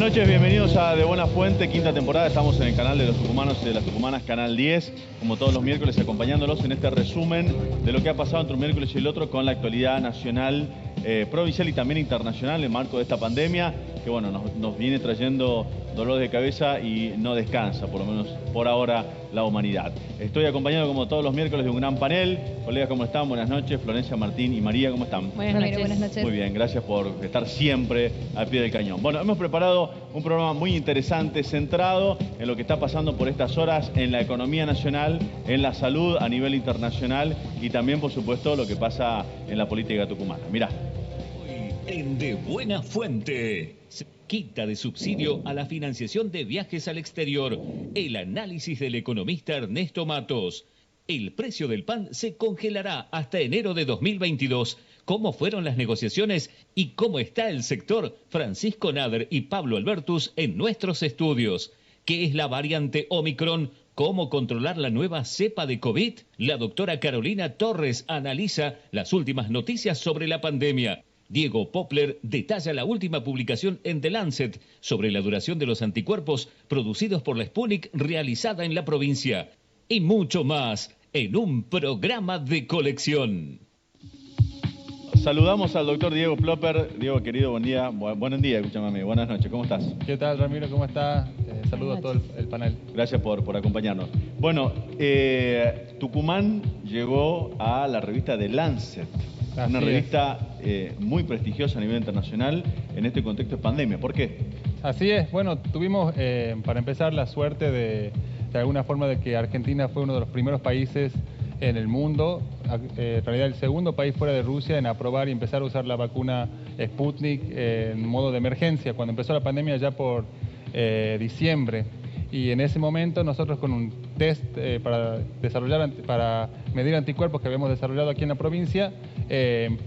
noches, bienvenidos a De Buena Fuente, quinta temporada. Estamos en el canal de los tucumanos y de las tucumanas, Canal 10, como todos los miércoles, acompañándolos en este resumen de lo que ha pasado entre un miércoles y el otro con la actualidad nacional, provincial y también internacional en el marco de esta pandemia, que bueno, nos viene trayendo dolor de cabeza y no descansa, por lo menos por ahora, la humanidad. Estoy acompañado como todos los miércoles de un gran panel. Colegas, ¿cómo están? Buenas noches. Florencia, Martín y María, ¿cómo están? Buenas noches. Muy bien, gracias por estar siempre al pie del cañón. Bueno, hemos preparado un programa muy interesante, centrado en lo que está pasando por estas horas en la economía nacional, en la salud a nivel internacional y también, por supuesto, lo que pasa en la política tucumana. Mirá. Hoy en De Buena Fuente. Quita de subsidio a la financiación de viajes al exterior. El análisis del economista Ernesto Matos. El precio del pan se congelará hasta enero de 2022. ¿Cómo fueron las negociaciones y cómo está el sector? Francisco Nader y Pablo Albertus en nuestros estudios. ¿Qué es la variante Omicron? ¿Cómo controlar la nueva cepa de COVID? La doctora Carolina Torres analiza las últimas noticias sobre la pandemia. Diego Popler detalla la última publicación en The Lancet sobre la duración de los anticuerpos producidos por la Sputnik realizada en la provincia. Y mucho más en un programa de colección. Saludamos al doctor Diego Popler. Diego, querido, buen día. Buen día, escúchame a mí. Buenas noches, ¿cómo estás? ¿Qué tal, Ramiro? ¿Cómo estás? Saludos a todo el panel. Gracias por acompañarnos. Bueno, Tucumán llegó a la revista The Lancet. Una revista muy prestigiosa a nivel internacional en este contexto de pandemia. ¿Por qué? Así es. Bueno, tuvimos, para empezar, la suerte de alguna forma de que Argentina fue uno de los primeros países en el mundo, en realidad el segundo país fuera de Rusia en aprobar y empezar a usar la vacuna Sputnik en modo de emergencia, cuando empezó la pandemia ya por diciembre. Y en ese momento nosotros con un test para medir anticuerpos que habíamos desarrollado aquí en la provincia, en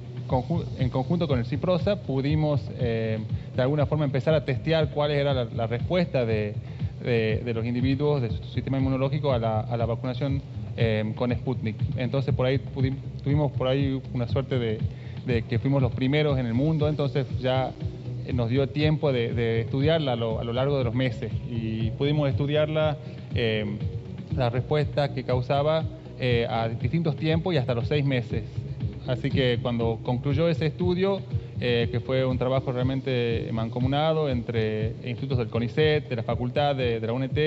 conjunto con el Ciprosa, pudimos de alguna forma empezar a testear cuál era la respuesta de los individuos, de su sistema inmunológico a la vacunación con Sputnik. Entonces por ahí tuvimos una suerte de que fuimos los primeros en el mundo, entonces ya nos dio tiempo de estudiarla a lo largo de los meses y pudimos estudiarla, la respuesta que causaba a distintos tiempos y hasta los 6 meses. Así que cuando concluyó ese estudio, que fue un trabajo realmente mancomunado entre institutos del CONICET, de la Facultad, de la UNT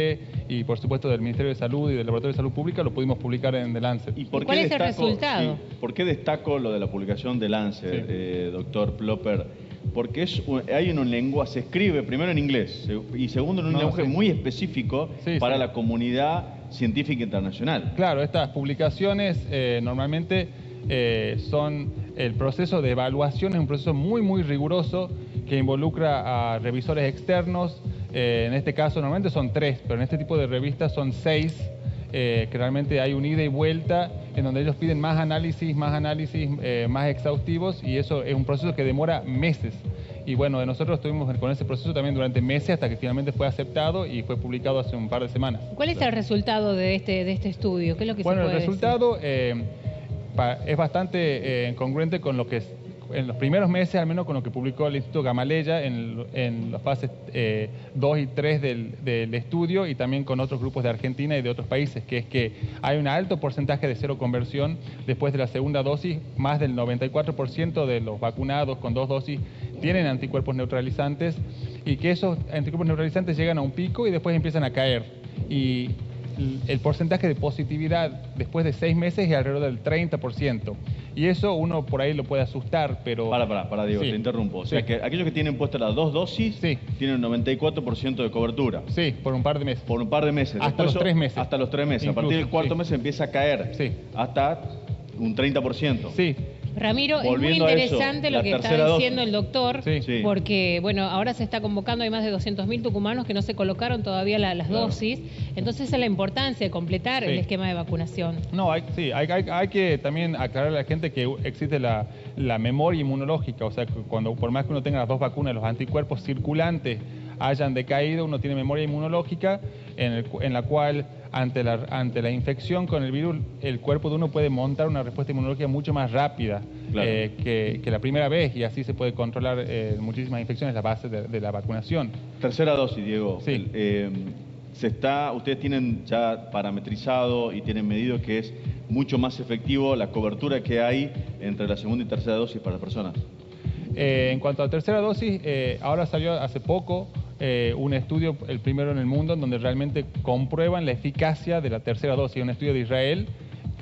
y por supuesto del Ministerio de Salud y del Laboratorio de Salud Pública, lo pudimos publicar en The Lancet. ¿Y cuál es el resultado? Sí, ¿por qué destaco lo de la publicación de Lancet, doctor Popler? Porque hay un lenguaje, se escribe primero en inglés y segundo en un lenguaje muy específico para la comunidad científica internacional. Claro, estas publicaciones normalmente son el proceso de evaluación, es un proceso muy riguroso que involucra a revisores externos. En este caso normalmente son 3, pero en este tipo de revistas son 6, que realmente hay un ida y vuelta en donde ellos piden más análisis más exhaustivos, y eso es un proceso que demora meses. Y bueno, nosotros estuvimos con ese proceso también durante meses hasta que finalmente fue aceptado y fue publicado hace un par de semanas. ¿Cuál es el resultado de este estudio? ¿Qué es lo que se puede el resultado decir? Es bastante congruente con lo que en los primeros meses, al menos con lo que publicó el Instituto Gamaleya en las fases 2 y 3 del estudio, y también con otros grupos de Argentina y de otros países, que es que hay un alto porcentaje de seroconversión después de la segunda dosis. Más del 94% de los vacunados con 2 dosis tienen anticuerpos neutralizantes, y que esos anticuerpos neutralizantes llegan a un pico y después empiezan a caer. Y el porcentaje de positividad después de 6 meses es alrededor del 30%. Y eso uno por ahí lo puede asustar, pero... Para Diego, te interrumpo. O sea, que aquellos que tienen puestas las 2 dosis tienen un 94% de cobertura. Sí, por un par de meses. Por un par de meses. Hasta los 3 meses. Hasta los 3 meses. Incluso, a partir del cuarto mes empieza a caer. Hasta un 30%. Sí. Ramiro, es muy interesante lo que está diciendo el doctor, porque bueno, ahora se está convocando, hay más de 200.000 tucumanos que no se colocaron todavía las dosis, entonces esa es la importancia de completar el esquema de vacunación. No, hay que también aclararle a la gente que existe la memoria inmunológica, o sea, que por más que uno tenga las 2 vacunas, los anticuerpos circulantes hayan decaído, uno tiene memoria inmunológica en la cual ante la infección con el virus, el cuerpo de uno puede montar una respuesta inmunológica mucho más rápida que la primera vez, y así se puede controlar muchísimas infecciones, la base de la vacunación. Tercera dosis, Diego. Sí. Ustedes tienen ya parametrizado y tienen medido que es mucho más efectivo la cobertura que hay entre la segunda y tercera dosis para las personas. En cuanto a la tercera dosis, ahora salió hace poco un estudio, el primero en el mundo, en donde realmente comprueban la eficacia de la tercera dosis. Un estudio de Israel,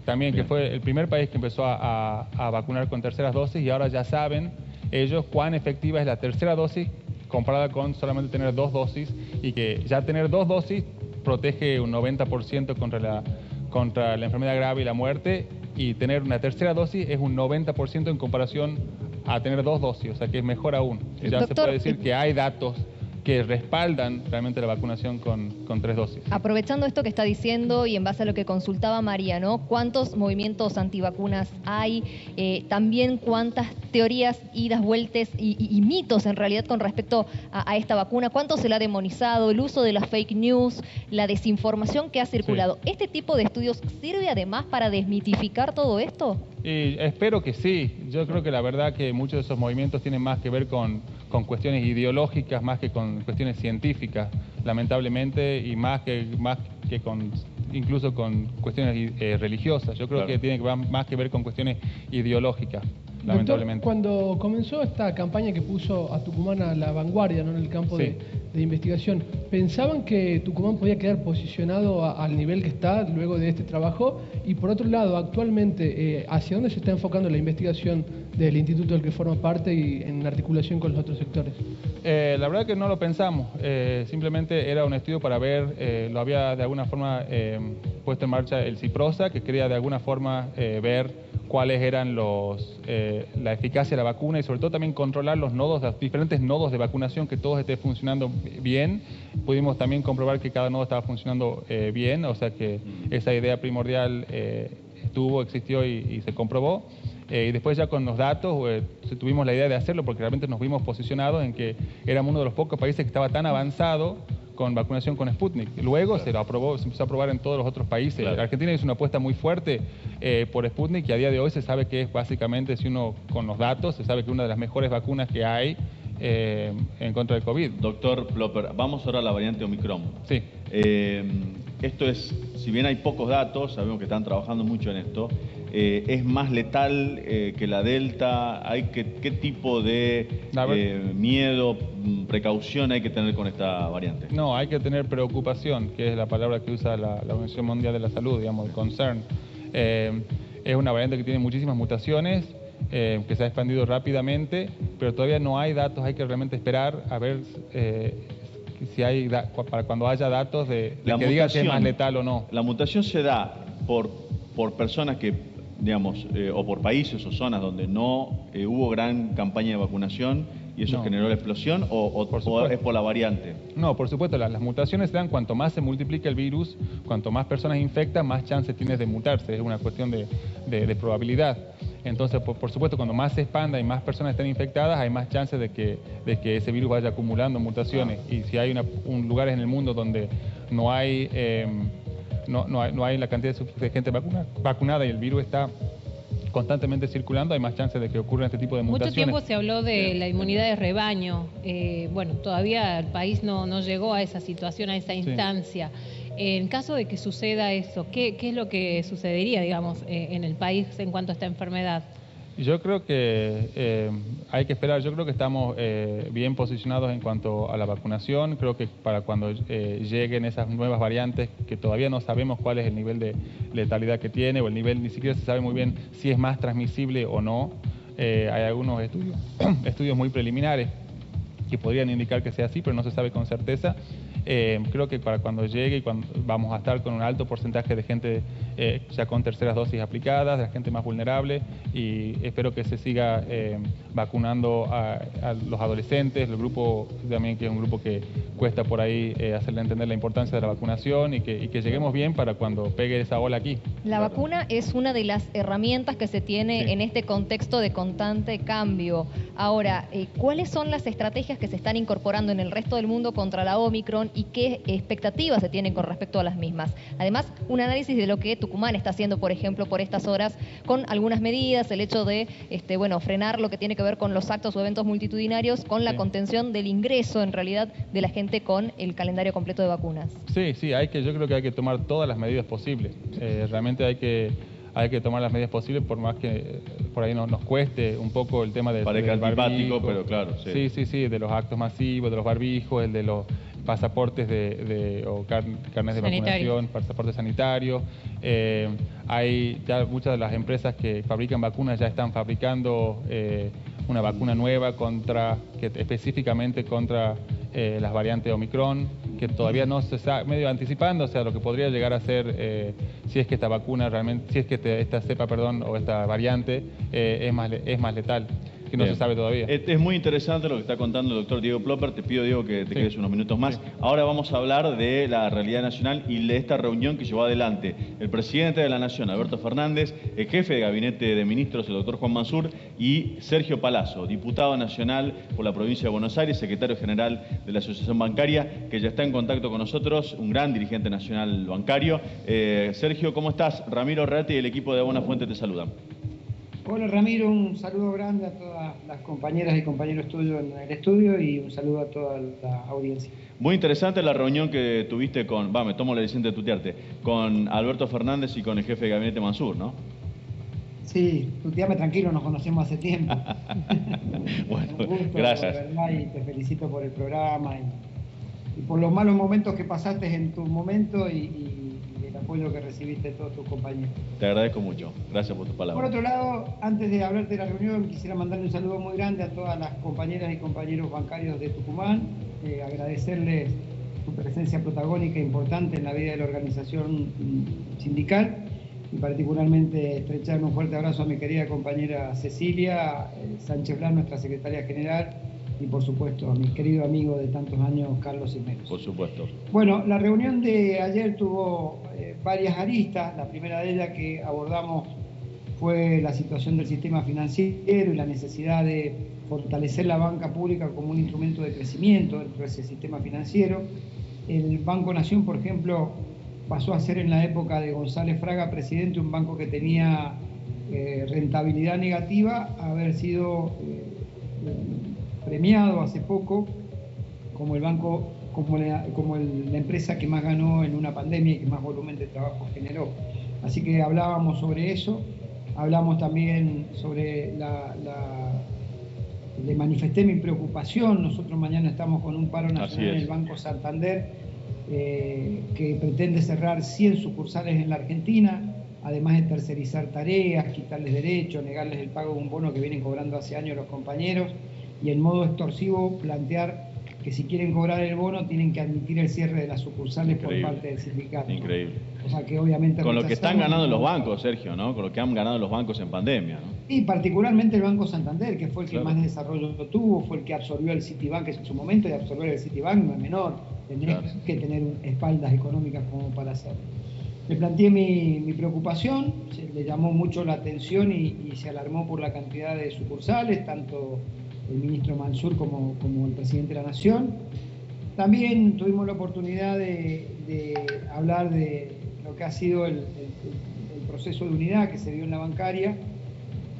también que fue el primer país que empezó a vacunar con terceras dosis, y ahora ya saben ellos cuán efectiva es la tercera dosis comparada con solamente tener 2 dosis, y que ya tener 2 dosis protege un 90% contra la enfermedad grave y la muerte, y tener una tercera dosis es un 90% en comparación a tener 2 dosis, o sea que es mejor aún. Ya se puede decir que hay datos que respaldan realmente la vacunación con 3 dosis. Aprovechando esto que está diciendo y en base a lo que consultaba María, ¿no? ¿Cuántos movimientos antivacunas hay? También cuántas teorías, idas, vueltas y mitos en realidad con respecto a esta vacuna. ¿Cuánto se la ha demonizado? El uso de las fake news, la desinformación que ha circulado. Sí. ¿Este tipo de estudios sirve además para desmitificar todo esto? Y espero que sí. Yo creo que la verdad que muchos de esos movimientos tienen más que ver con cuestiones ideológicas más que con cuestiones científicas, lamentablemente, y más que incluso con cuestiones religiosas. Yo creo que tiene más que ver con cuestiones ideológicas, lamentablemente. Doctor, cuando comenzó esta campaña que puso a Tucumán a la vanguardia, ¿no?, en el campo de investigación, ¿pensaban que Tucumán podía quedar posicionado al nivel que está luego de este trabajo? Y por otro lado, actualmente, ¿hacia dónde se está enfocando la investigación del instituto del que forma parte y en articulación con los otros sectores? La verdad que no lo pensamos, simplemente era un estudio para ver, lo había de alguna forma puesto en marcha el CIPROSA, que quería de alguna forma ver cuáles eran la eficacia de la vacuna y sobre todo también controlar los diferentes nodos de vacunación, que todos estén funcionando bien. Pudimos también comprobar que cada nodo estaba funcionando bien, o sea que esa idea primordial existió y se comprobó. Y después ya con los datos tuvimos la idea de hacerlo porque realmente nos vimos posicionados en que éramos uno de los pocos países que estaba tan avanzado con vacunación con Sputnik. Luego se empezó a aprobar en todos los otros países. Argentina hizo una apuesta muy fuerte por Sputnik, y a día de hoy se sabe que es básicamente, si uno con los datos, se sabe que es una de las mejores vacunas que hay en contra del COVID. Doctor Plopper, vamos ahora a la variante Omicron. Sí. Esto es, si bien hay pocos datos, sabemos que están trabajando mucho en esto, ¿es más letal que la Delta? ¿Qué tipo de miedo, precaución hay que tener con esta variante? No, hay que tener preocupación, que es la palabra que usa la Organización Mundial de la Salud, digamos, el concern. Es una variante que tiene muchísimas mutaciones, que se ha expandido rápidamente, pero todavía no hay datos, hay que realmente esperar a ver si hay para cuando haya datos de que diga si es más letal o no. La mutación se da por personas que, digamos, o por países o zonas donde no hubo gran campaña de vacunación y eso generó la explosión, o es por la variante. No, por supuesto, las mutaciones se dan cuanto más se multiplica el virus, cuanto más personas infectan, más chances tienes de mutarse, es una cuestión de probabilidad. Entonces, por supuesto, cuando más se expanda y más personas estén infectadas, hay más chances de que ese virus vaya acumulando mutaciones. Y si hay lugares en el mundo donde no hay la cantidad de gente vacunada y el virus está constantemente circulando, hay más chances de que ocurran este tipo de mutaciones. Mucho tiempo se habló de la inmunidad de rebaño. Bueno, todavía el país no llegó a esa situación, a esa instancia. En caso de que suceda eso, ¿qué es lo que sucedería, digamos, en el país en cuanto a esta enfermedad? Yo creo que hay que esperar. Yo creo que estamos bien posicionados en cuanto a la vacunación. Creo que para cuando lleguen esas nuevas variantes, que todavía no sabemos cuál es el nivel de letalidad que tiene, o el nivel, ni siquiera se sabe muy bien si es más transmisible o no. Hay algunos estudios muy preliminares que podrían indicar que sea así, pero no se sabe con certeza. Creo que para cuando llegue, vamos a estar con un alto porcentaje de gente ya con terceras dosis aplicadas, de la gente más vulnerable, y espero que se siga vacunando a los adolescentes, el grupo también, que es un grupo que cuesta por ahí hacerle entender la importancia de la vacunación, y que lleguemos bien para cuando pegue esa ola aquí. La vacuna es una de las herramientas que se tiene en este contexto de constante cambio. Ahora, ¿cuáles son las estrategias que se están incorporando en el resto del mundo contra la Omicron y qué expectativas se tienen con respecto a las mismas. Además, un análisis de lo que Tucumán está haciendo, por ejemplo, por estas horas, con algunas medidas, el hecho de frenar lo que tiene que ver con los actos o eventos multitudinarios, con la contención del ingreso, en realidad, de la gente con el calendario completo de vacunas. Sí, yo creo que hay que tomar todas las medidas posibles. Realmente hay que tomar las medidas posibles, por más que por ahí nos cueste un poco el tema del barbijo, pero claro. Sí, de los actos masivos, de los barbijos, el de los pasaportes o carnes de vacunación, pasaportes sanitarios. Hay ya muchas de las empresas que fabrican vacunas ya están fabricando una vacuna nueva específicamente contra las variantes Omicron, que todavía no se está medio anticipando, o sea, lo que podría llegar a ser si es que esta vacuna realmente, si es que esta cepa, o esta variante es más letal, que no se sabe todavía. Es muy interesante lo que está contando el doctor Diego Plopper. Te pido, Diego, que te quedes unos minutos más. Ahora vamos a hablar de la realidad nacional y de esta reunión que llevó adelante el presidente de la Nación, Alberto Fernández, el jefe de gabinete de ministros, el doctor Juan Mansur, y Sergio Palazzo, diputado nacional por la provincia de Buenos Aires, secretario general de la Asociación Bancaria, que ya está en contacto con nosotros, un gran dirigente nacional bancario. Sergio, ¿cómo estás? Ramiro Reati y el equipo de Buena Fuente te saludan. Hola Ramiro, un saludo grande a todas las compañeras y compañeros tuyos en el estudio y un saludo a toda la audiencia. Muy interesante la reunión que tuviste me tomo la decisión de tutearte, con Alberto Fernández y con el jefe de gabinete Mansur, ¿no? Sí, tuteame tranquilo, nos conocemos hace tiempo. Bueno, un gusto, gracias. ¿verdad? Y te felicito por el programa y por los malos momentos que pasaste en tu momento y el apoyo que recibiste de todos tus compañeros. Te agradezco mucho. Gracias por tus palabras. Por otro lado, antes de hablarte de la reunión, quisiera mandarle un saludo muy grande a todas las compañeras y compañeros bancarios de Tucumán, agradecerles su presencia protagónica e importante en la vida de la organización sindical y particularmente estrecharme un fuerte abrazo a mi querida compañera Cecilia Sánchez Blas, nuestra secretaria general, y por supuesto a mi querido amigo de tantos años, Carlos Cisneros. Por supuesto. Bueno, la reunión de ayer tuvo varias aristas. La primera de ellas que abordamos fue la situación del sistema financiero y la necesidad de fortalecer la banca pública como un instrumento de crecimiento dentro de ese sistema financiero. El Banco Nación, por ejemplo, pasó a ser en la época de González Fraga presidente un banco que tenía rentabilidad negativa, a haber sido premiado hace poco como el banco, como la empresa que más ganó en una pandemia y que más volumen de trabajo generó. Así que hablábamos sobre eso, hablamos también sobre le manifesté mi preocupación. Nosotros mañana estamos con un paro nacional en el Banco Santander que pretende cerrar 100 sucursales en la Argentina, además de tercerizar tareas, quitarles derechos, negarles el pago de un bono que vienen cobrando hace años los compañeros, y en modo extorsivo plantear que si quieren cobrar el bono tienen que admitir el cierre de las sucursales por parte del sindicato. Increíble. O sea que obviamente... Con lo que están ganando los bancos, Sergio, ¿no? Con lo que han ganado los bancos en pandemia, ¿no? Y particularmente el Banco Santander, que fue el que más desarrollo tuvo, fue el que absorbió el Citibank en su momento, y absorber el Citibank no es menor, tenés que tener espaldas económicas como para hacerlo. Le planteé mi preocupación, le llamó mucho la atención y se alarmó por la cantidad de sucursales, tanto el ministro Mansur como el presidente de la Nación. También tuvimos la oportunidad de hablar de lo que ha sido el proceso de unidad que se dio en la bancaria,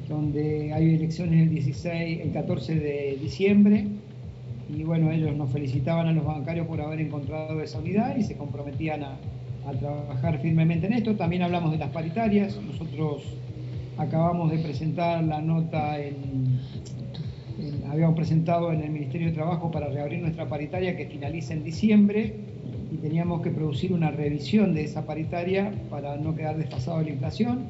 donde hay elecciones el 14 de diciembre, y bueno, ellos nos felicitaban a los bancarios por haber encontrado esa unidad y se comprometían a trabajar firmemente en esto. También hablamos de las paritarias. Nosotros acabamos de presentar la nota habíamos presentado en el Ministerio de Trabajo para reabrir nuestra paritaria que finaliza en diciembre, y teníamos que producir una revisión de esa paritaria para no quedar desfasado de la inflación.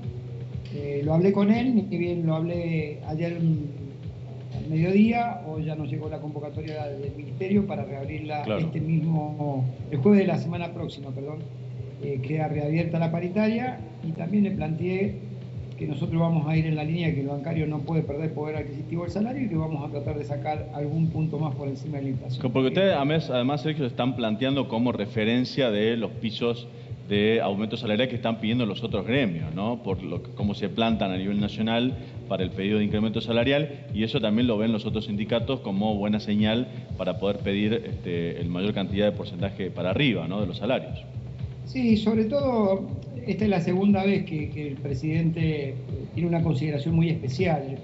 Lo hablé con él, y bien lo hablé ayer al mediodía, hoy ya nos llegó la convocatoria del Ministerio para reabrirla el jueves de la semana próxima, queda reabierta la paritaria, y también le planteé que nosotros vamos a ir en la línea de que el bancario no puede perder poder adquisitivo del salario y que vamos a tratar de sacar algún punto más por encima de la inflación. Porque ustedes además, Sergio, están planteando como referencia de los pisos de aumento salarial que están pidiendo los otros gremios, ¿no? Por cómo se plantan a nivel nacional para el pedido de incremento salarial, y eso también lo ven los otros sindicatos como buena señal para poder pedir el mayor cantidad de porcentaje para arriba, ¿no?, de los salarios. Sí, sobre todo, esta es la segunda vez que el presidente tiene una consideración muy especial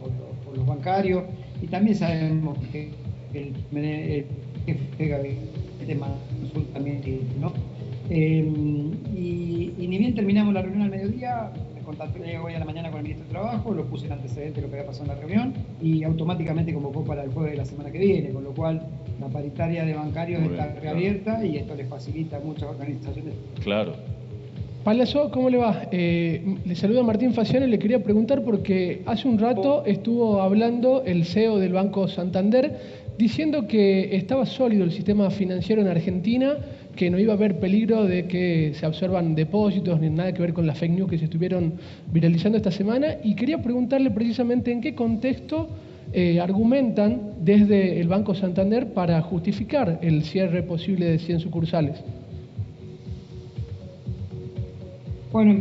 por los bancarios, y también sabemos que el jefe de gabinete Mansur también, ¿no? Y ni bien terminamos la reunión al mediodía, me contacté hoy a la mañana con el ministro de Trabajo, lo puse en antecedente de lo que había pasado en la reunión, y automáticamente convocó para el jueves de la semana que viene, con lo cual la paritaria de bancarios está reabierta, y esto les facilita a muchas organizaciones. Claro. Palazzo, ¿cómo le va? Le saluda Martín Faciano y le quería preguntar porque hace un rato estuvo hablando el CEO del Banco Santander diciendo que estaba sólido el sistema financiero en Argentina, que no iba a haber peligro de que se absorban depósitos ni nada que ver con las fake news que se estuvieron viralizando esta semana, y quería preguntarle precisamente en qué contexto argumentan desde el Banco Santander para justificar el cierre posible de 100 sucursales. Bueno,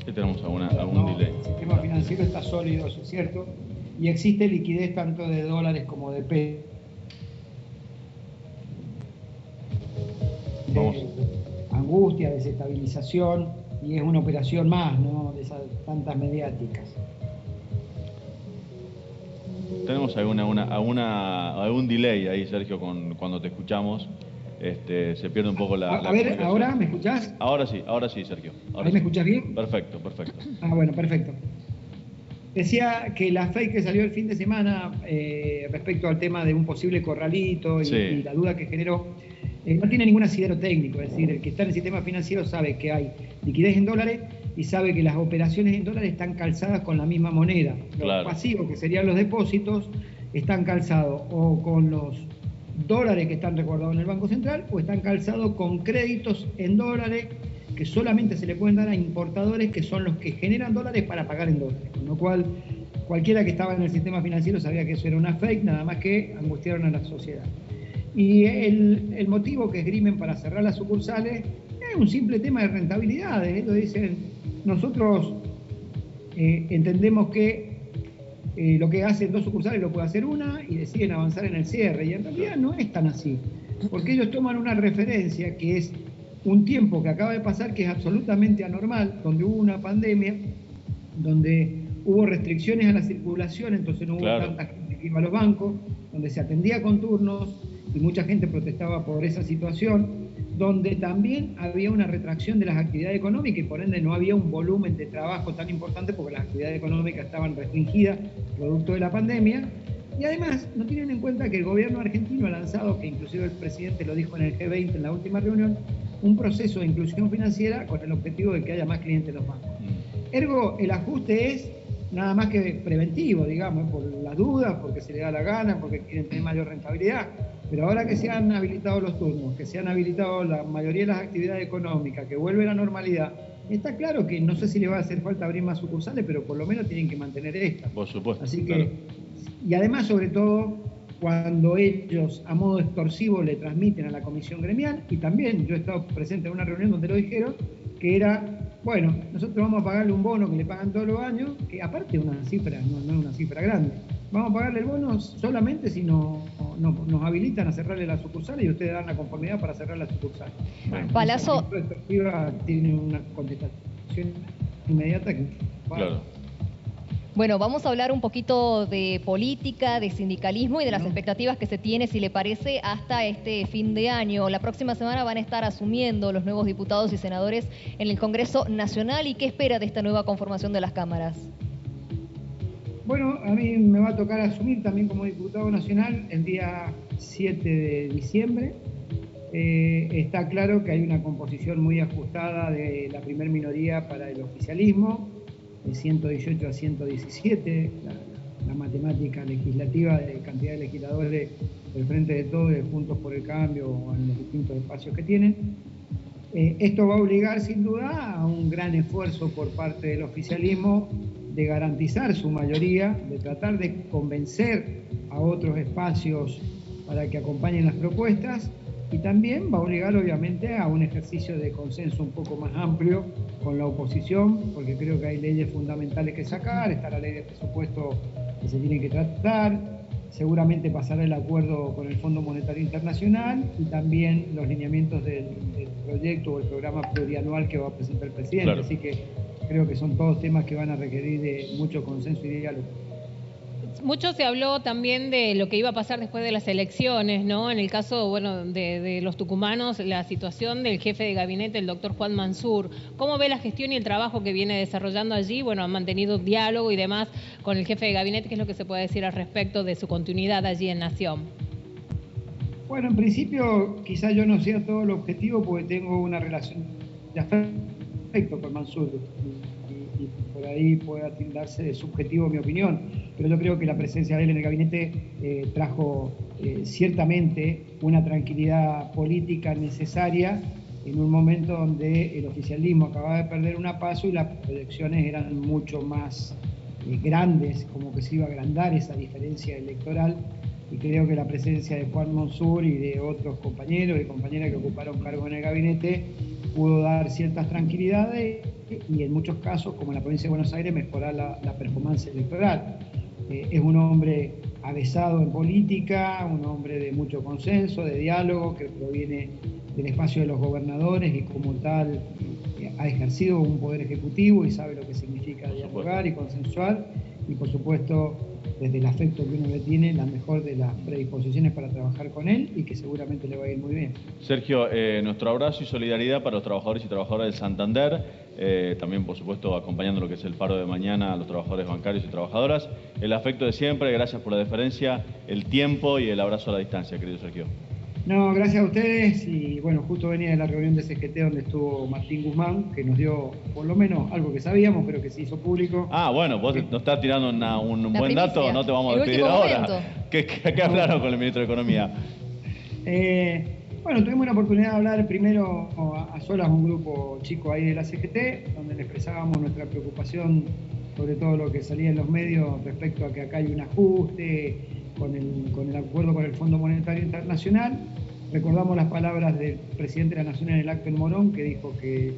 ¿qué tenemos? ¿Algún delay? El sistema financiero está sólido, eso es cierto, y existe liquidez tanto de dólares como de pesos. Angustia, desestabilización, y es una operación más, ¿no?, de esas tantas mediáticas. Tenemos algún delay ahí, Sergio, cuando te escuchamos. Se pierde un poco la A ver, ¿ahora me escuchás? Ahora sí, Sergio. ¿Ahí me escuchás bien? Perfecto. Bueno, perfecto. Decía que la fake que salió el fin de semana respecto al tema de un posible corralito y la duda que generó, no tiene ningún asidero técnico. Es decir, el que está en el sistema financiero sabe que hay liquidez en dólares y sabe que las operaciones en dólares están calzadas con la misma moneda. Los pasivos, que serían los depósitos, están calzados o con los dólares que están resguardados en el Banco Central, o están calzados con créditos en dólares que solamente se le pueden dar a importadores, que son los que generan dólares para pagar en dólares. Con lo cual, cualquiera que estaba en el sistema financiero sabía que eso era una fake, nada más que angustiaron a la sociedad. Y el motivo que esgrimen para cerrar las sucursales es un simple tema de rentabilidades. Ellos dicen, nosotros entendemos que lo que hacen 2 sucursales lo puede hacer una, y deciden avanzar en el cierre, y en realidad no es tan así, porque ellos toman una referencia que es un tiempo que acaba de pasar, que es absolutamente anormal, donde hubo una pandemia, donde hubo restricciones a la circulación, entonces no hubo tanta gente que iba a los bancos, donde se atendía con turnos y mucha gente protestaba por esa situación, donde también había una retracción de las actividades económicas y por ende no había un volumen de trabajo tan importante porque las actividades económicas estaban restringidas producto de la pandemia. Y además no tienen en cuenta que el gobierno argentino ha lanzado, que inclusive el presidente lo dijo en el G20 en la última reunión, un proceso de inclusión financiera con el objetivo de que haya más clientes en los bancos. Ergo, el ajuste es nada más que preventivo, digamos, por las dudas, porque se le da la gana, porque quieren tener mayor rentabilidad. Pero ahora que se han habilitado los turnos, que se han habilitado la mayoría de las actividades económicas, que vuelve a la normalidad, está claro que no sé si le va a hacer falta abrir más sucursales, pero por lo menos tienen que mantener esta. Por supuesto. Así que, y además, sobre todo, cuando ellos a modo extorsivo le transmiten a la comisión gremial, y también yo he estado presente en una reunión donde lo dijeron, que era, bueno, nosotros vamos a pagarle un bono que le pagan todos los años, que aparte es una cifra, no es una cifra grande. Vamos a pagarle el bono solamente si nos habilitan a cerrarle la sucursal y ustedes dan la conformidad para cerrar la sucursal. Palazzo tiene una contestación inmediata que... Claro. Bueno, vamos a hablar un poquito de política, de sindicalismo y de las expectativas que se tiene, si le parece, hasta este fin de año. La próxima semana van a estar asumiendo los nuevos diputados y senadores en el Congreso Nacional. ¿Y qué espera de esta nueva conformación de las cámaras? Bueno, a mí me va a tocar asumir también como diputado nacional el día 7 de diciembre. Está claro que hay una composición muy ajustada de la primer minoría para el oficialismo, de 118 a 117, la matemática legislativa de cantidad de legisladores del Frente de Todos, de Juntos por el Cambio, o en los distintos espacios que tienen. Esto va a obligar sin duda a un gran esfuerzo por parte del oficialismo de garantizar su mayoría, de tratar de convencer a otros espacios para que acompañen las propuestas, y también va a obligar obviamente a un ejercicio de consenso un poco más amplio con la oposición, porque creo que hay leyes fundamentales que sacar, está la ley de presupuesto que se tiene que tratar, seguramente pasará el acuerdo con el Fondo Monetario Internacional y también los lineamientos del proyecto o el programa plurianual que va a presentar el presidente, claro. Así que creo que son todos temas que van a requerir de mucho consenso y diálogo. Mucho se habló también de lo que iba a pasar después de las elecciones, ¿no? En el caso, bueno, de los tucumanos, la situación del jefe de gabinete, el doctor Juan Mansur. ¿Cómo ve la gestión y el trabajo que viene desarrollando allí? Bueno, han mantenido diálogo y demás con el jefe de gabinete. ¿Qué es lo que se puede decir al respecto de su continuidad allí en Nación? Bueno, en principio, quizás yo no sea todo el objetivo porque tengo una relación de afecto con Mansur. Y por ahí pueda tildarse subjetivo mi opinión, pero yo creo que la presencia de él en el gabinete trajo ciertamente una tranquilidad política necesaria en un momento donde el oficialismo acababa de perder una PASO y las proyecciones eran mucho más grandes, como que se iba a agrandar esa diferencia electoral, y creo que la presencia de Juan Mansur y de otros compañeros y compañeras que ocuparon cargo en el gabinete pudo dar ciertas tranquilidades y en muchos casos, como en la provincia de Buenos Aires, mejorar la performance electoral. Es un hombre avesado en política, un hombre de mucho consenso, de diálogo, que proviene del espacio de los gobernadores y como tal ha ejercido un poder ejecutivo y sabe lo que significa dialogar y consensuar, y por supuesto desde el afecto que uno le tiene, la mejor de las predisposiciones para trabajar con él y que seguramente le va a ir muy bien. Sergio, nuestro abrazo y solidaridad para los trabajadores y trabajadoras del Santander, también por supuesto acompañando lo que es el paro de mañana a los trabajadores bancarios y trabajadoras. El afecto de siempre, gracias por la deferencia, el tiempo y el abrazo a la distancia, querido Sergio. No, gracias a ustedes y bueno, justo venía de la reunión de CGT donde estuvo Martín Guzmán, que nos dio por lo menos algo que sabíamos, pero que se hizo público. Ah, bueno, vos nos estás tirando un buen dato, no te vamos a despedir ahora. ¿Qué hablaron con el ministro de Economía? Bueno, tuvimos una oportunidad de hablar primero a solas un grupo chico ahí de la CGT, donde le expresábamos nuestra preocupación sobre todo lo que salía en los medios respecto a que acá hay un ajuste con el acuerdo con el Fondo Monetario Internacional. Recordamos las palabras del presidente de la Nación en el acto en Morón, que dijo que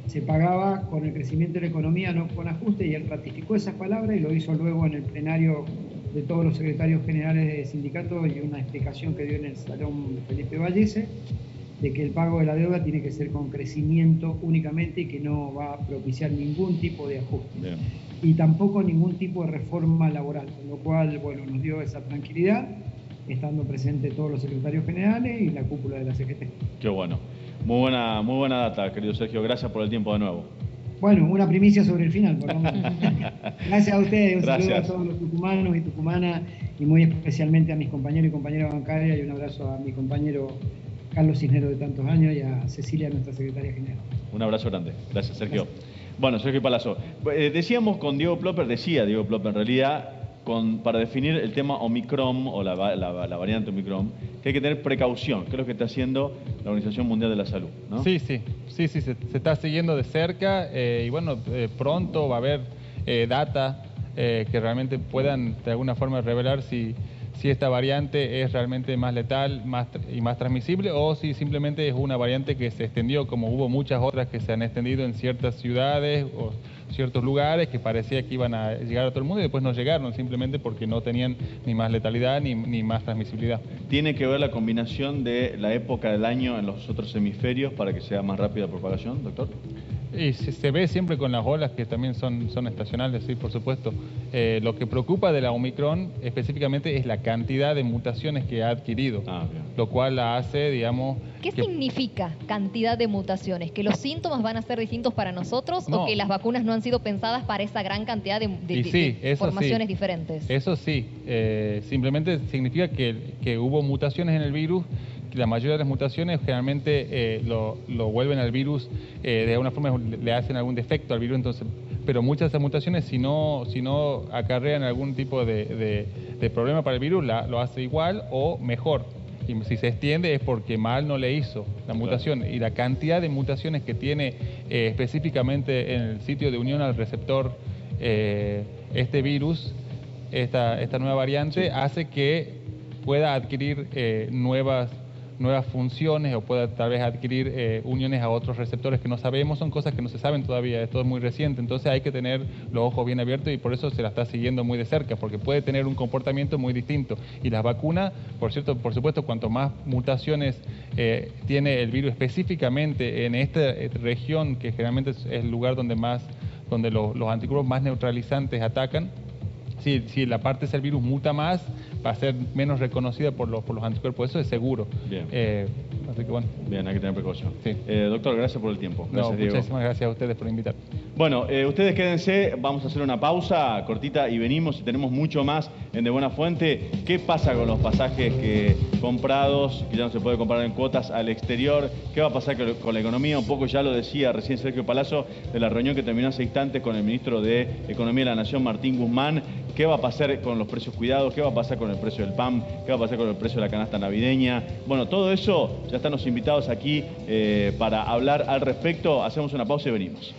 se pagaba con el crecimiento de la economía, no con ajuste, y él ratificó esas palabras y lo hizo luego en el plenario de todos los secretarios generales de sindicatos y una explicación que dio en el Salón Felipe Vallese, de que el pago de la deuda tiene que ser con crecimiento únicamente y que no va a propiciar ningún tipo de ajuste. Bien. Y tampoco ningún tipo de reforma laboral, con lo cual, bueno, nos dio esa tranquilidad, estando presentes todos los secretarios generales y la cúpula de la CGT. Qué bueno. Muy buena data, querido Sergio. Gracias por el tiempo de nuevo. Bueno, una primicia sobre el final, por lo menos. Gracias a ustedes, un saludo a todos los tucumanos y tucumanas, y muy especialmente a mis compañeros y compañeras bancarias, y un abrazo a mi compañero Carlos Cisneros de tantos años y a Cecilia, nuestra secretaria general. Un abrazo grande. Gracias, Sergio. Gracias. Bueno, Sergio Palazzo, decíamos con Diego Plopper, en realidad, para definir el tema Omicron o la variante Omicron, que hay que tener precaución, que es lo que está haciendo la Organización Mundial de la Salud, ¿no? Sí, se está siguiendo de cerca y bueno, pronto va a haber data que realmente puedan de alguna forma revelar si esta variante es realmente más letal y más transmisible o si simplemente es una variante que se extendió, como hubo muchas otras que se han extendido en ciertas ciudades o ciertos lugares que parecía que iban a llegar a todo el mundo y después no llegaron, simplemente porque no tenían ni más letalidad ni más transmisibilidad. ¿Tiene que ver la combinación de la época del año en los otros hemisferios para que sea más rápida la propagación, doctor? Y se ve siempre con las olas que también son estacionales, sí, por supuesto. Lo que preocupa de la Omicron específicamente es la cantidad de mutaciones que ha adquirido, lo cual la hace, digamos... ¿Qué significa cantidad de mutaciones? ¿Que los síntomas van a ser distintos para nosotros o que las vacunas no han sido pensadas para esa gran cantidad de formaciones diferentes? Eso sí, simplemente significa que hubo mutaciones en el virus. La mayoría de las mutaciones generalmente lo vuelven al virus, de alguna forma le hacen algún defecto al virus, entonces, pero muchas de esas mutaciones si no acarrean algún tipo de problema para el virus, lo hace igual o mejor. Y si se extiende es porque mal no le hizo la mutación. Claro. Y la cantidad de mutaciones que tiene específicamente en el sitio de unión al receptor este virus, esta nueva variante, hace que pueda adquirir nuevas nuevas funciones o pueda tal vez adquirir uniones a otros receptores que no sabemos, son cosas que no se saben todavía, esto es muy reciente, entonces hay que tener los ojos bien abiertos y por eso se la está siguiendo muy de cerca, porque puede tener un comportamiento muy distinto. Y las vacunas, por supuesto, cuanto más mutaciones tiene el virus específicamente en esta región, que generalmente es el lugar donde los anticuerpos más neutralizantes atacan, si la parte del virus muta más, va a ser menos reconocida por los anticuerpos, eso es seguro. Bien. Así que bueno. Bien, hay que tener precaución. Sí. Doctor, gracias por el tiempo. Gracias, Diego. Muchísimas gracias a ustedes por invitar. Bueno, ustedes quédense, vamos a hacer una pausa cortita y venimos y tenemos mucho más en De Buena Fuente. ¿Qué pasa con los pasajes comprados, que ya no se puede comprar en cuotas al exterior? ¿Qué va a pasar con la economía? Un poco ya lo decía recién Sergio Palazzo de la reunión que terminó hace instantes con el ministro de Economía de la Nación, Martín Guzmán. ¿Qué va a pasar con los precios cuidados? ¿Qué va a pasar con el precio del pan? ¿Qué va a pasar con el precio de la canasta navideña? Bueno, todo eso, ya están los invitados aquí para hablar al respecto. Hacemos una pausa y venimos.